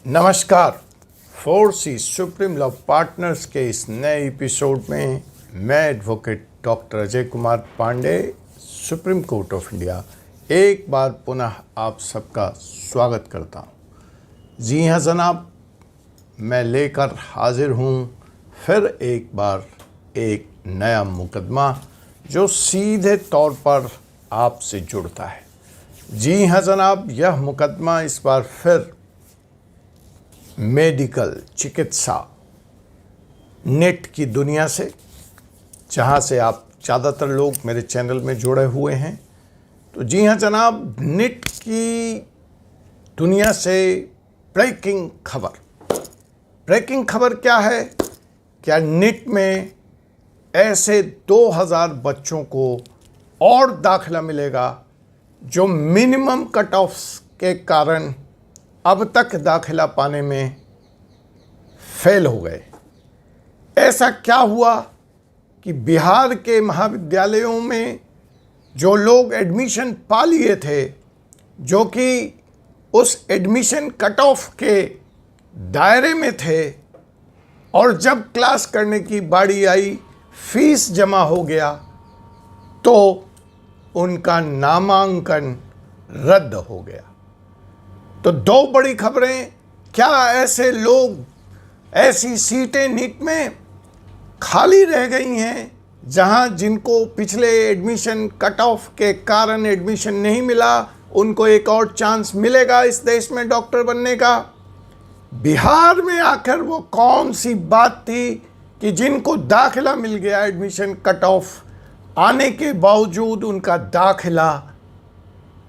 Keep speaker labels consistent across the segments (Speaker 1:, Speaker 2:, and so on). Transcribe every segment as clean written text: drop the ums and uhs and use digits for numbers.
Speaker 1: नमस्कार। 4C supreme law partners के इस नए एपिसोड में मैं advocate doctor Ajay Kumar Pandey, Supreme Court of India, एक बार पुनः आप सबका स्वागत करता हूं। जी हां जनाब, मैं लेकर हाजिर हूं फिर एक बार एक नया मुकदमा जो सीधे तौर पर आपसे जुड़ता है। जी हां जनाब, यह मुकदमा इस बार फिर मेडिकल चिकित्सा नेट की दुनिया से, जहां से आप ज़्यादातर लोग मेरे चैनल में जुड़े हुए हैं। तो जी हाँ जनाब, नेट की दुनिया से ब्रेकिंग खबर क्या है? क्या नेट में ऐसे 2000 बच्चों को और दाखिला मिलेगा जो मिनिमम कट ऑफ के कारण अब तक दाखिला पाने में फेल हो गए। ऐसा क्या हुआ कि बिहार के महाविद्यालयों में जो लोग एडमिशन पा लिए थे, जो कि उस एडमिशन कट ऑफ के दायरे में थे, और जब क्लास करने की बारी आई, फीस जमा हो गया, तो उनका नामांकन रद्द हो गया। तो दो बड़ी खबरें, क्या ऐसे लोग, ऐसी सीटें नीट में खाली रह गई हैं जहां जिनको पिछले एडमिशन कट ऑफ के कारण एडमिशन नहीं मिला, उनको एक और चांस मिलेगा इस देश में डॉक्टर बनने का? बिहार में आखिर वो कौन सी बात थी कि जिनको दाखिला मिल गया एडमिशन कट ऑफ आने के बावजूद उनका दाखिला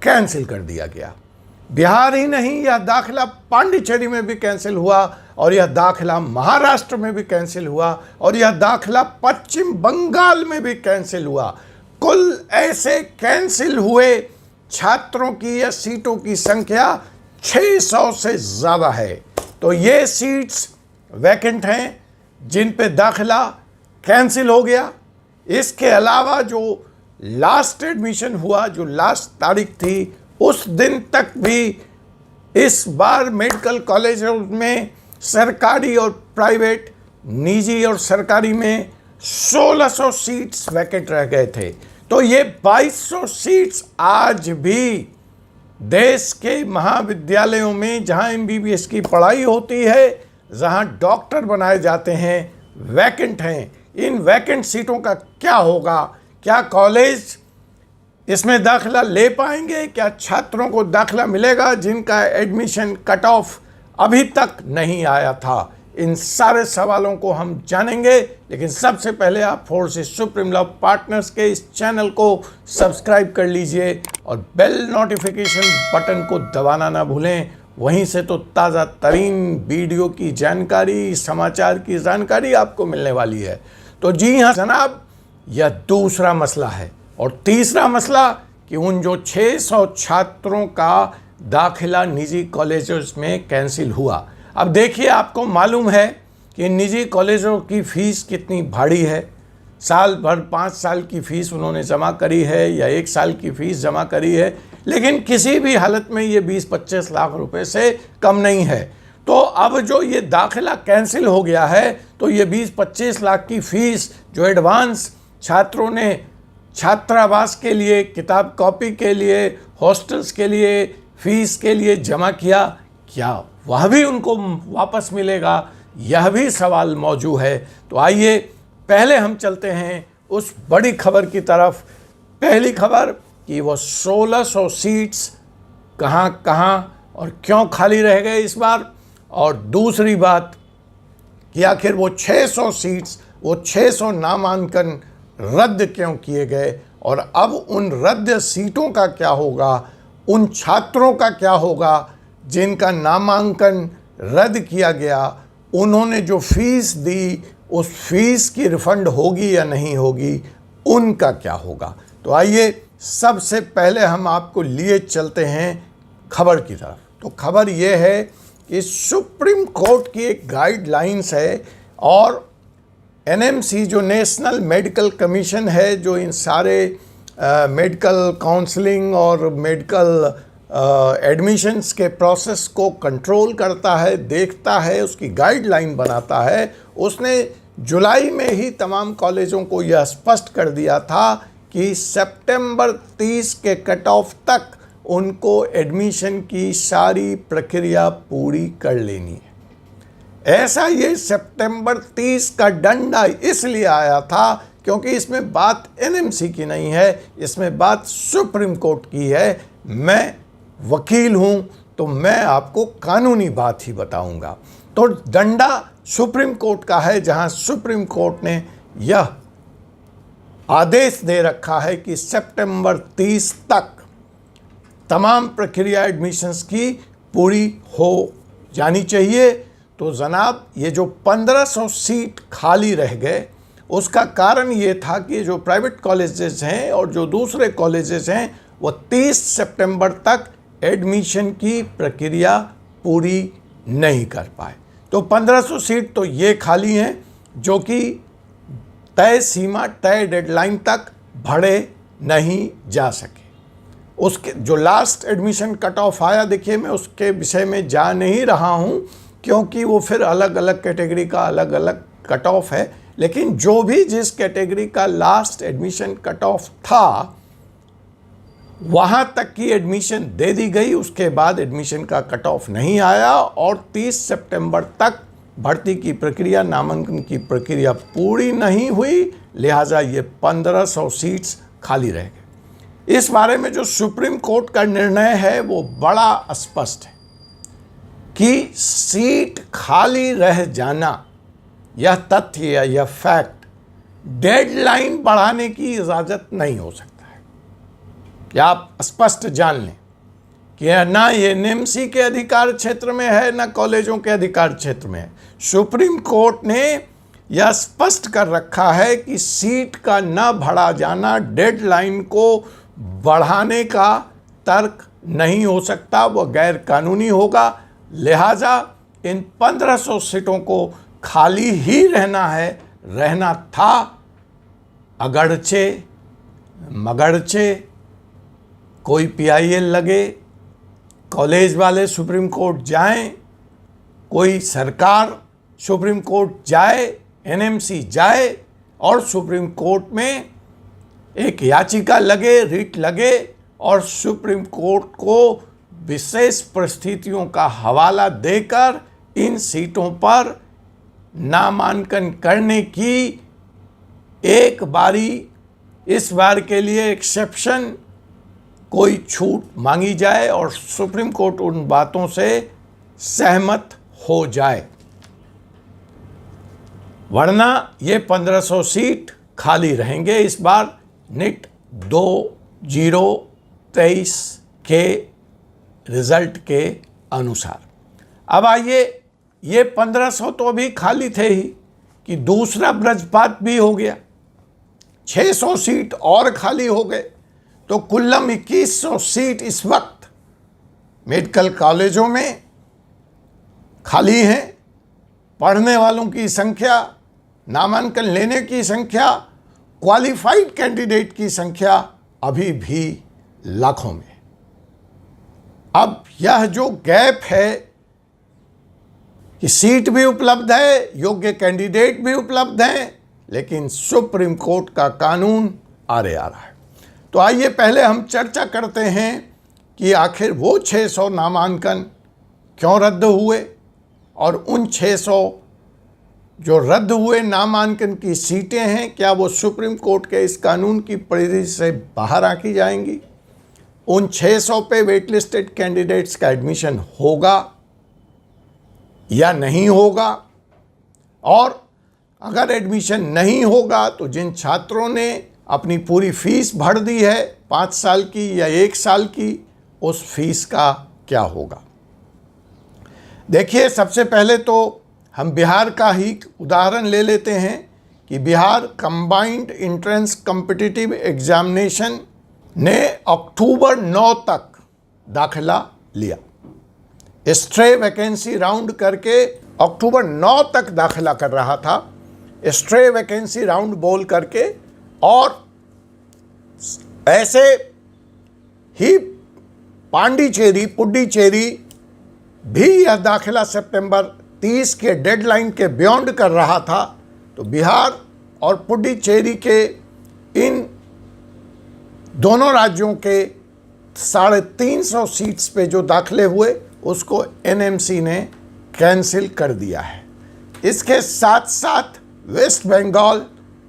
Speaker 1: कैंसिल कर दिया गया? बिहार ही नहीं, यह दाखिला पांडिचेरी में भी कैंसिल हुआ, और यह दाखिला महाराष्ट्र में भी कैंसिल हुआ, और यह दाखिला पश्चिम बंगाल में भी कैंसिल हुआ। कुल ऐसे कैंसिल हुए छात्रों की या सीटों की संख्या 600 से ज़्यादा है। तो ये सीट्स वैकेंट हैं जिन पे दाखिला कैंसिल हो गया। इसके अलावा जो लास्ट एडमिशन हुआ, जो लास्ट तारीख थी, उस दिन तक भी इस बार मेडिकल कॉलेजों में सरकारी और प्राइवेट, निजी और सरकारी में 1600 सीट्स वैकेंट रह गए थे। तो ये 2200 सीट्स आज भी देश के महाविद्यालयों में, जहां एमबीबीएस की पढ़ाई होती है, जहां डॉक्टर बनाए जाते हैं, वैकेंट हैं। इन वैकेंट सीटों का क्या होगा? क्या कॉलेज इसमें दाखिला ले पाएंगे? क्या छात्रों को दाखिला मिलेगा जिनका एडमिशन कट ऑफ अभी तक नहीं आया था? इन सारे सवालों को हम जानेंगे, लेकिन सबसे पहले आप 4C सुप्रीम लॉ पार्टनर्स के इस चैनल को सब्सक्राइब कर लीजिए और बेल नोटिफिकेशन बटन को दबाना ना भूलें। वहीं से तो ताज़ा तरीन वीडियो की जानकारी, समाचार की जानकारी आपको मिलने वाली है। तो जी हाँ जनाब, यह दूसरा मसला है। और तीसरा मसला कि उन जो 600 छात्रों का दाखिला निजी कॉलेजों में कैंसिल हुआ। अब देखिए, आपको मालूम है कि निजी कॉलेजों की फ़ीस कितनी भारी है। साल भर 5 साल की फ़ीस उन्होंने जमा करी है या 1 साल की फ़ीस जमा करी है, लेकिन किसी भी हालत में ये 20-25 लाख रुपए से कम नहीं है। तो अब जो ये दाखिला कैंसिल हो गया है, तो ये 20-25 लाख की फ़ीस जो एडवांस छात्रों ने छात्रावास के लिए, किताब कॉपी के लिए, हॉस्टल्स के लिए, फीस के लिए जमा किया, क्या वह भी उनको वापस मिलेगा? यह भी सवाल मौजूद है। तो आइए पहले हम चलते हैं उस बड़ी खबर की तरफ। पहली खबर कि वो 1600 सीट्स कहाँ और क्यों खाली रह गए इस बार, और दूसरी बात कि आखिर वो 600 सीट्स, वो 600 नामांकन रद्द क्यों किए गए, और अब उन रद्द सीटों का क्या होगा, उन छात्रों का क्या होगा जिनका नामांकन रद्द किया गया। उन्होंने जो फीस दी, उस फीस की रिफंड होगी या नहीं होगी, उनका क्या होगा? तो आइए सबसे पहले हम आपको लिए चलते हैं खबर की तरफ। तो खबर ये है कि सुप्रीम कोर्ट की एक गाइडलाइंस है, और एनएमसी जो नेशनल मेडिकल कमीशन है, जो इन सारे मेडिकल काउंसलिंग और मेडिकल एडमिशन्स के प्रोसेस को कंट्रोल करता है, देखता है, उसकी गाइडलाइन बनाता है, उसने जुलाई में ही तमाम कॉलेजों को यह स्पष्ट कर दिया था कि सितंबर 30 के कट ऑफ तक उनको एडमिशन की सारी प्रक्रिया पूरी कर लेनी है। ऐसा ये सितंबर 30 का डंडा इसलिए आया था क्योंकि इसमें बात एनएमसी की नहीं है, इसमें बात सुप्रीम कोर्ट की है। मैं वकील हूं तो मैं आपको कानूनी बात ही बताऊंगा। तो डंडा सुप्रीम कोर्ट का है, जहां सुप्रीम कोर्ट ने यह आदेश दे रखा है कि सितंबर 30 तक तमाम प्रक्रिया एडमिशन्स की पूरी हो जानी चाहिए। तो जनाब, ये जो 1500 सीट खाली रह गए, उसका कारण ये था कि जो प्राइवेट कॉलेजेस हैं और जो दूसरे कॉलेजेस हैं वो 30 सितंबर तक एडमिशन की प्रक्रिया पूरी नहीं कर पाए। तो 1500 सीट तो ये खाली हैं जो कि तय सीमा, तय डेडलाइन तक भरे नहीं जा सके। उसके जो लास्ट एडमिशन कट ऑफ आया, देखिए मैं उसके विषय में जा नहीं रहा हूं क्योंकि वो फिर अलग अलग कैटेगरी का अलग अलग कट ऑफ है। लेकिन जो भी जिस कैटेगरी का लास्ट एडमिशन कट ऑफ था वहां तक की एडमिशन दे दी गई, उसके बाद एडमिशन का कट ऑफ नहीं आया और 30 सितंबर तक भर्ती की प्रक्रिया, नामांकन की प्रक्रिया पूरी नहीं हुई, लिहाजा ये 1500 सीट्स खाली रह गए। इस बारे में जो सुप्रीम कोर्ट का निर्णय है वो बड़ा स्पष्ट है कि सीट खाली रह जाना, यह तथ्य या यह फैक्ट डेडलाइन बढ़ाने की इजाज़त नहीं हो सकता है। या आप स्पष्ट जान लें कि ना ये एनएमसी के अधिकार क्षेत्र में है, ना कॉलेजों के अधिकार क्षेत्र में है। सुप्रीम कोर्ट ने यह स्पष्ट कर रखा है कि सीट का न बढ़ा जाना डेडलाइन को बढ़ाने का तर्क नहीं हो सकता, वह गैर कानूनी होगा। लिहाजा इन 1500 सीटों को खाली ही रहना है, रहना था, अगरचे मगरचे कोई पीआईएल लगे, कॉलेज वाले सुप्रीम कोर्ट जाएं, कोई सरकार सुप्रीम कोर्ट जाए, एनएमसी जाए और सुप्रीम कोर्ट में एक याचिका लगे, रिट लगे और सुप्रीम कोर्ट को विशेष परिस्थितियों का हवाला देकर इन सीटों पर नामांकन करने की एक बारी, इस बार के लिए एक्सेप्शन, कोई छूट मांगी जाए और सुप्रीम कोर्ट उन बातों से सहमत हो जाए, वरना ये 1500 सीट खाली रहेंगे इस बार नीट 2023 के रिजल्ट के अनुसार। अब आइए, ये 1500 तो अभी खाली थे ही कि दूसरा वज्रपात भी हो गया, 600 सीट और खाली हो गए। तो कुल्लम 2100 सीट इस वक्त मेडिकल कॉलेजों में खाली हैं। पढ़ने वालों की संख्या, नामांकन लेने की संख्या, क्वालिफाइड कैंडिडेट की संख्या अभी भी लाखों में। अब यह जो गैप है कि सीट भी उपलब्ध है, योग्य कैंडिडेट भी उपलब्ध हैं, लेकिन सुप्रीम कोर्ट का कानून आड़े आ रहा है। तो आइए पहले हम चर्चा करते हैं कि आखिर वो 600 नामांकन क्यों रद्द हुए और उन 600 जो रद्द हुए नामांकन की सीटें हैं, क्या वो सुप्रीम कोर्ट के इस कानून की परिधि से बाहर आंकी जाएंगी? उन 600 पे वेट लिस्टेड कैंडिडेट्स का एडमिशन होगा या नहीं होगा? और अगर एडमिशन नहीं होगा तो जिन छात्रों ने अपनी पूरी फीस भर दी है 5 साल की या 1 साल की, उस फीस का क्या होगा? देखिए, सबसे पहले तो हम बिहार का ही उदाहरण ले लेते हैं कि Bihar combined entrance competitive examination ने अक्टूबर 9 तक दाखिला लिया। स्ट्रे वैकेंसी राउंड करके अक्टूबर 9 तक दाखिला कर रहा था, स्ट्रे वैकेंसी राउंड बोल करके, और ऐसे ही पांडिचेरी, पुडुचेरी भी यह दाखिला सितंबर 30 के डेडलाइन के बियॉन्ड कर रहा था, तो बिहार और पुडुचेरी के इन दोनों राज्यों के 350 सीट्स पे जो दाखिले हुए उसको एनएमसी ने कैंसिल कर दिया है। इसके साथ साथ वेस्ट बंगाल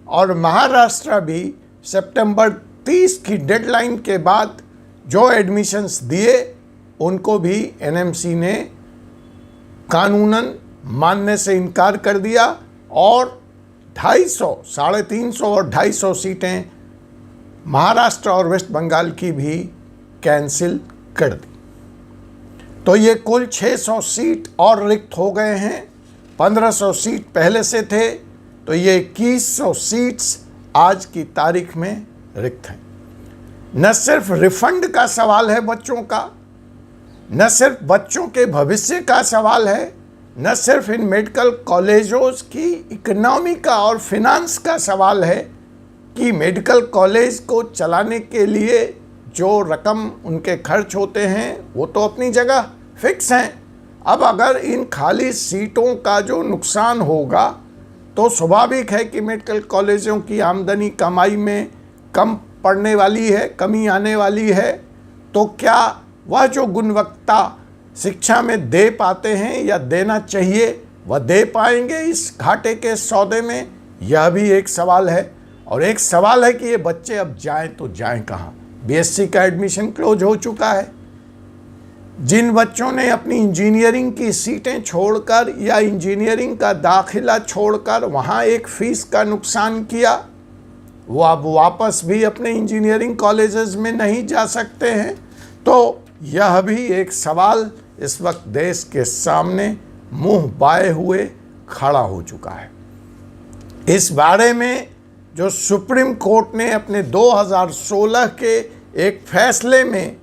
Speaker 1: और महाराष्ट्र भी सितंबर 30 की डेडलाइन के बाद जो एडमिशन्स दिए उनको भी एनएमसी ने कानूनन मानने से इनकार कर दिया और 350 और 250 सीटें महाराष्ट्र और वेस्ट बंगाल की भी कैंसिल कर दी। तो ये कुल 600 सीट और रिक्त हो गए हैं। 1500 सीट पहले से थे, तो ये 2100 सीट्स आज की तारीख में रिक्त हैं। न सिर्फ रिफंड का सवाल है बच्चों का, न सिर्फ बच्चों के भविष्य का सवाल है, न सिर्फ इन मेडिकल कॉलेजों की इकोनॉमी का और फिनांस का सवाल है कि मेडिकल कॉलेज को चलाने के लिए जो रकम उनके खर्च होते हैं वो तो अपनी जगह फिक्स हैं। अब अगर इन खाली सीटों का जो नुकसान होगा तो स्वाभाविक है कि मेडिकल कॉलेजों की आमदनी कमाई में कम पड़ने वाली है, कमी आने वाली है। तो क्या वह जो गुणवत्ता शिक्षा में दे पाते हैं या देना चाहिए वह दे पाएंगे इस घाटे के सौदे में, यह भी एक सवाल है। और एक सवाल है कि ये बच्चे अब जाएं तो जाएं कहाँ। बीएससी का एडमिशन क्लोज हो चुका है। जिन बच्चों ने अपनी इंजीनियरिंग की सीटें छोड़कर या इंजीनियरिंग का दाखिला छोड़कर वहाँ एक फ़ीस का नुकसान किया, वो अब वापस भी अपने इंजीनियरिंग कॉलेजेस में नहीं जा सकते हैं। तो यह भी एक सवाल इस वक्त देश के सामने मुंह बाए हुए खड़ा हो चुका है। इस बारे में जो सुप्रीम कोर्ट ने अपने 2016 के एक फैसले में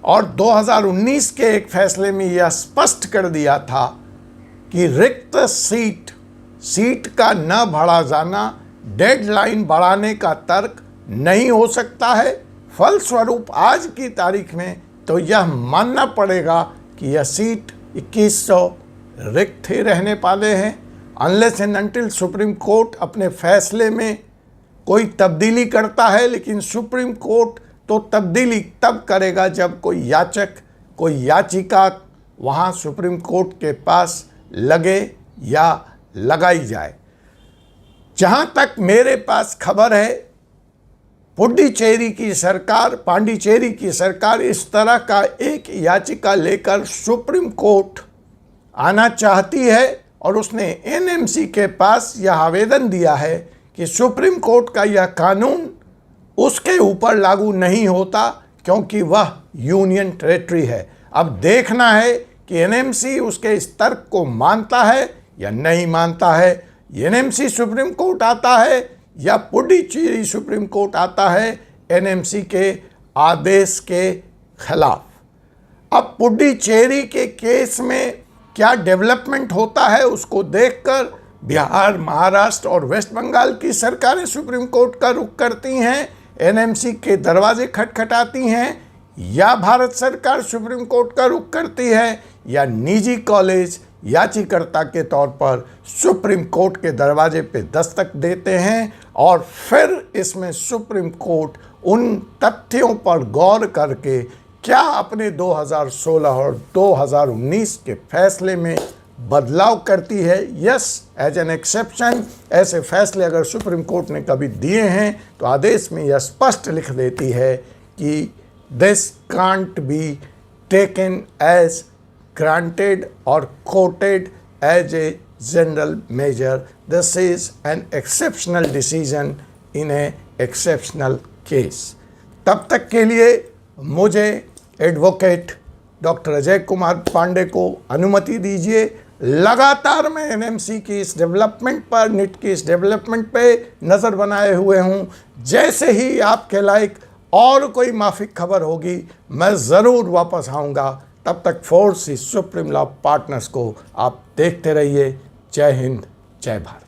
Speaker 1: और 2019 के एक फैसले में यह स्पष्ट कर दिया था कि रिक्त सीट का न बढ़ा जाना डेडलाइन बढ़ाने का तर्क नहीं हो सकता है। फलस्वरूप आज की तारीख में तो यह मानना पड़ेगा कि यह सीट 2100 रिक्त ही रहने वाले हैं, unless and until supreme court अपने फैसले में कोई तब्दीली करता है। लेकिन सुप्रीम कोर्ट तो तब्दीली तब करेगा जब कोई याचक, कोई याचिका वहाँ सुप्रीम कोर्ट के पास लगे या लगाई जाए। जहाँ तक मेरे पास खबर है, पुडुचेरी की सरकार, पांडिचेरी की सरकार इस तरह का एक याचिका लेकर सुप्रीम कोर्ट आना चाहती है और उसने एनएमसी के पास यह आवेदन दिया है कि सुप्रीम कोर्ट का यह कानून उसके ऊपर लागू नहीं होता क्योंकि वह यूनियन टेरिटरी है। अब देखना है कि एनएमसी उसके इस तर्क को मानता है या नहीं मानता है। एनएमसी सुप्रीम कोर्ट आता है या पुडुचेरी सुप्रीम कोर्ट आता है एनएमसी के आदेश के खिलाफ। अब पुडुचेरी के केस में क्या डेवलपमेंट होता है उसको देखकर बिहार, महाराष्ट्र और वेस्ट बंगाल की सरकारें सुप्रीम कोर्ट का रुख करती हैं, एनएमसी के दरवाजे खटखटाती हैं, या भारत सरकार सुप्रीम कोर्ट का रुख करती है, या निजी कॉलेज याचिकर्ता के तौर पर सुप्रीम कोर्ट के दरवाजे पे दस्तक देते हैं और फिर इसमें सुप्रीम कोर्ट उन तथ्यों पर गौर करके क्या अपने 2016 और 2019 के फैसले में बदलाव करती है। यस, एज एन एक्सेप्शन ऐसे फैसले अगर सुप्रीम कोर्ट ने कभी दिए हैं तो आदेश में यह स्पष्ट लिख देती है कि this can't be taken as granted और quoted as a general measure. This is an exceptional decision in a exceptional case. तब तक के लिए मुझे एडवोकेट डॉक्टर अजय कुमार पांडे को अनुमति दीजिए। लगातार मैं एनएमसी की इस डेवलपमेंट पर, नीट की इस डेवलपमेंट पे नज़र बनाए हुए हूँ। जैसे ही आपके लायक और कोई माफिक खबर होगी मैं ज़रूर वापस आऊँगा। तब तक फोर्स सुप्रीम लॉ पार्टनर्स को आप देखते रहिए। जय हिंद, जय भारत।